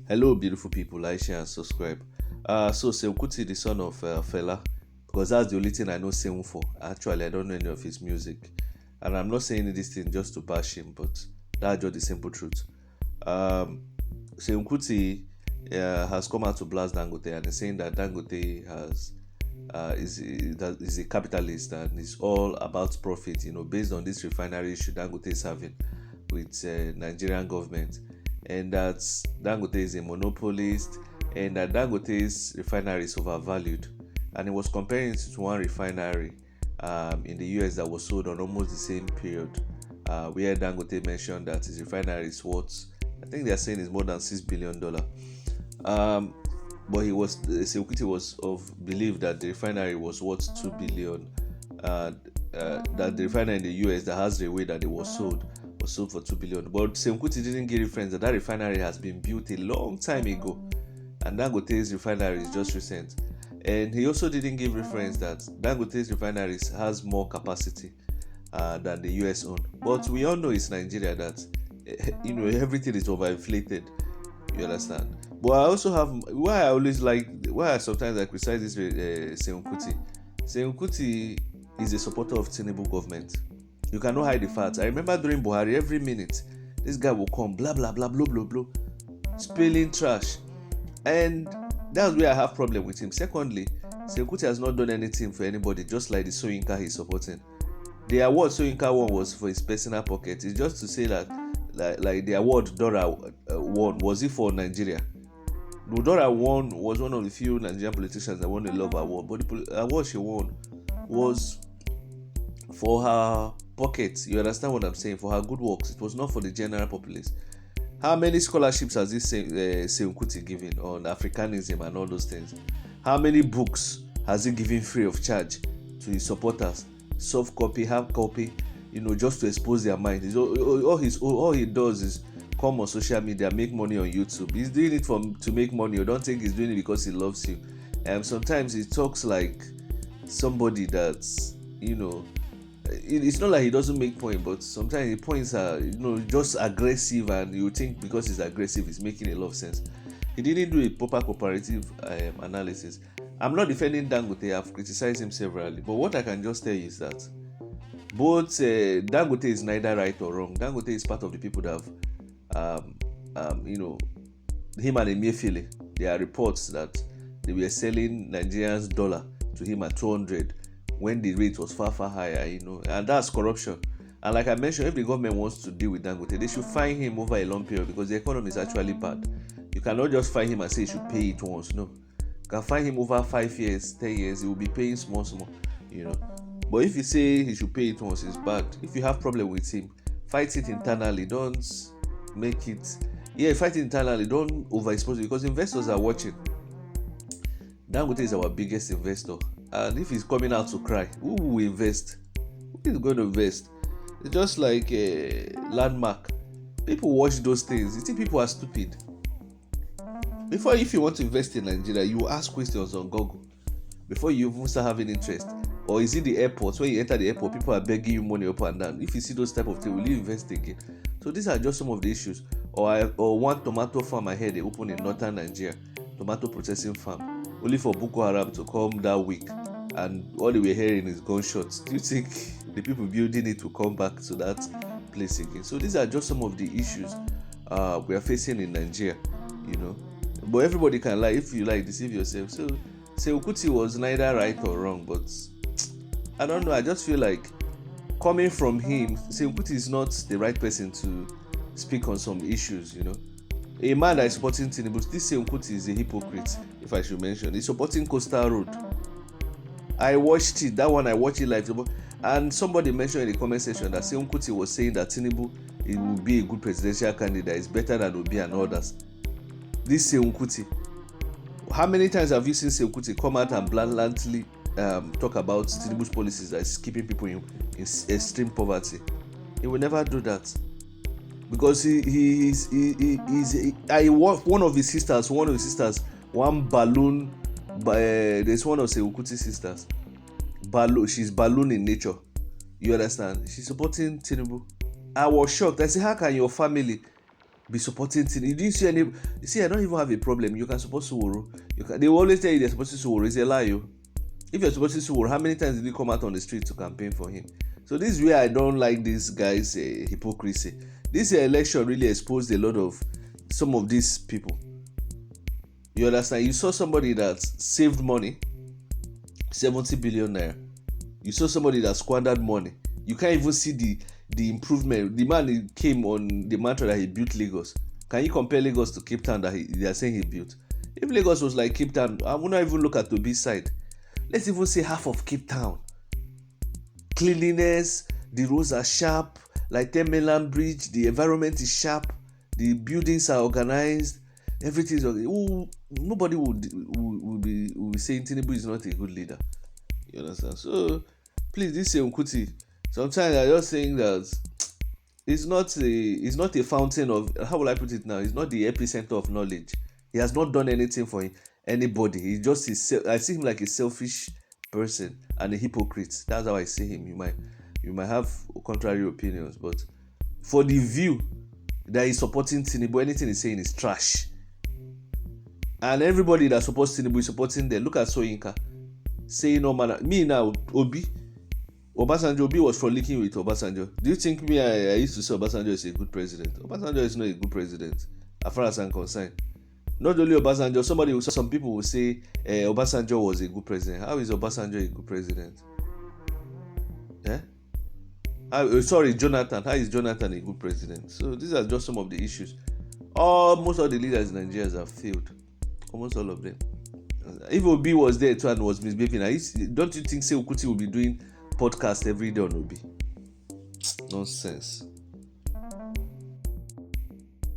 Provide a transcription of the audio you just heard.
Hello, beautiful people. Like, share, and subscribe. So Seun Kuti, the son of Fela, because that's the only thing I know Seun for. Actually, I don't know any of his music, and I'm not saying this thing just to bash him, but that's just the simple truth. Seun Kuti has come out to blast Dangote and is saying that Dangote is a capitalist and is all about profit. Based on this refinery issue Dangote is having with Nigerian government, and that Dangote is a monopolist, and that Dangote's refinery is overvalued. And he was comparing it to one refinery in the US that was sold on almost the same period, where Dangote mentioned that his refinery is worth, I think they are saying it's more than $6 billion. But Seun Kuti was of belief that the refinery was worth $2 billion. That the refinery in the US that has the way that it was sold for $2 billion. But Seun Kuti didn't give reference that refinery has been built a long time ago, and Dangote's refinery is just recent. And he also didn't give reference that Dangote's refinery has more capacity than the US own. But we all know it's Nigeria that everything is overinflated. You understand? But I also have why I sometimes criticize this Seun Kuti. Seun Kuti is a supporter of TINUBU government. You cannot hide the facts. I remember during Buhari, every minute this guy will come blah blah blah blah blah blah, spilling trash, and that's where I have problem with him. Secondly, Seun Kuti has not done anything for anybody, just like the Soyinka he's supporting. The award Soyinka won was for his personal pocket. It's just to say that like the award Dora won, was it for Nigeria? No, Dora won was one of the few Nigerian politicians that won the Love Award, but the award she won was for her pocket. You understand what I'm saying? For her good works. It was not for the general populace. How many scholarships has this Seun Kuti given on Africanism and all those things? How many books has he given free of charge to his supporters? Soft copy, hard copy, just to expose their mind. All he does is come on social media, make money on YouTube. He's doing it to make money. You don't think he's doing it because he loves you. Sometimes he talks like somebody that's, it's not like he doesn't make points, but sometimes the points are, just aggressive, and you think because he's aggressive, he's making a lot of sense. He didn't do a proper comparative analysis. I'm not defending Dangote. I've criticized him severally, but what I can just tell you is that both Dangote is neither right or wrong. Dangote is part of the people that have, him and Emefiele. There are reports that they were selling Nigerians dollar to him at 200 when the rate was far higher, and that's corruption. And like I mentioned, if the government wants to deal with Dangote, they should fine him over a long period, because the economy is actually bad. You cannot just fine him and say he should pay it once. No, you can fine him over 5 years, 10 years. He will be paying small. But if you say he should pay it once, it's bad. If you have problem with him, fight it internally. Don't make it. Fight it internally. Don't overexpose it, because investors are watching. Dangote is our biggest investor, and if he's coming out to cry, who will invest? Who is going to invest? It's just like a landmark. People watch those things. You think people are stupid? If you want to invest in Nigeria, you ask questions on Google before you even start having interest. Or is it the airport? When you enter the airport, people are begging you money up and down. If you see those type of things, will you invest again? So these are just some of the issues. Or one tomato farm I heard they open in northern Nigeria, tomato processing farm, only for Boko Haram to come that week, and all they were hearing is gunshots. Do you think the people building it will come back to that place again? So these are just some of the issues we are facing in Nigeria, But everybody can lie. If you like, deceive yourself. So Seun Kuti was neither right or wrong, but I don't know. I just feel like coming from him, Seun Kuti is not the right person to speak on some issues, A man that is supporting TINUBU, this Seun Kuti is a hypocrite, if I should mention. He's supporting Coastal Road. I watched it. That one I watched it live. And somebody mentioned in the comment section that Seun Kuti was saying that TINUBU will be a good presidential candidate. It's better than Obi and others. This Seun Kuti. How many times have you seen Seun Kuti come out and blandly talk about TINUBU's policies that is keeping people in extreme poverty? He will never do that, because one of his sisters, one balloon. There's one of Seun Kuti's sisters. She's balloon in nature. You understand? She's supporting TINUBU. I was shocked. I said, how can your family be supporting Tinubu. You didn't see any. You see, I don't even have a problem. You can support Sowore. They will always tell you they're supporting Sowore. It's a lie. If you're supporting Sowore, how many times did you come out on the street to campaign for him? So this is where I don't like this guy's hypocrisy. This election really exposed a lot of some of these people. You understand? You saw somebody that saved money, 70 billion naira. You saw somebody that squandered money. You can't even see the improvement. The man came on the mantra that he built Lagos. Can you compare Lagos to Cape Town that they are saying he built? If Lagos was like Cape Town, I would not even look at Tobi's side. Let's even say half of Cape Town. Cleanliness, the roads are sharp, like 10 mainland bridge, the environment is sharp, the buildings are organized, everything is organized. Nobody will be saying Tinubu is not a good leader. You understand? So please, this Seun Kuti, sometimes I'm just saying that it's not a fountain of, how will I put it now? It's not the epicenter of knowledge. He has not done anything for anybody. He just is. I see him like a selfish person and a hypocrite. That's how I see him. You might have contrary opinions, but for the view that he's supporting Tinubu, anything he's saying is trash. And everybody that supports Tinubu is supporting them. Look at Soyinka saying no man. Me now, Obasanjo was frolicking with Obasanjo. Do you think me I used to say Obasanjo is a good president? Obasanjo is not a good president, as far as I'm concerned. Not only Obasanjo, some people will say Obasanjo was a good president. How is Obasanjo a good president? Jonathan. How is Jonathan a good president? So these are just some of the issues. Most of the leaders in Nigeria have failed. Almost all of them. If Obi was there too and was misbehaving, don't you think Seun Kuti will be doing podcast every day on Obi? Nonsense.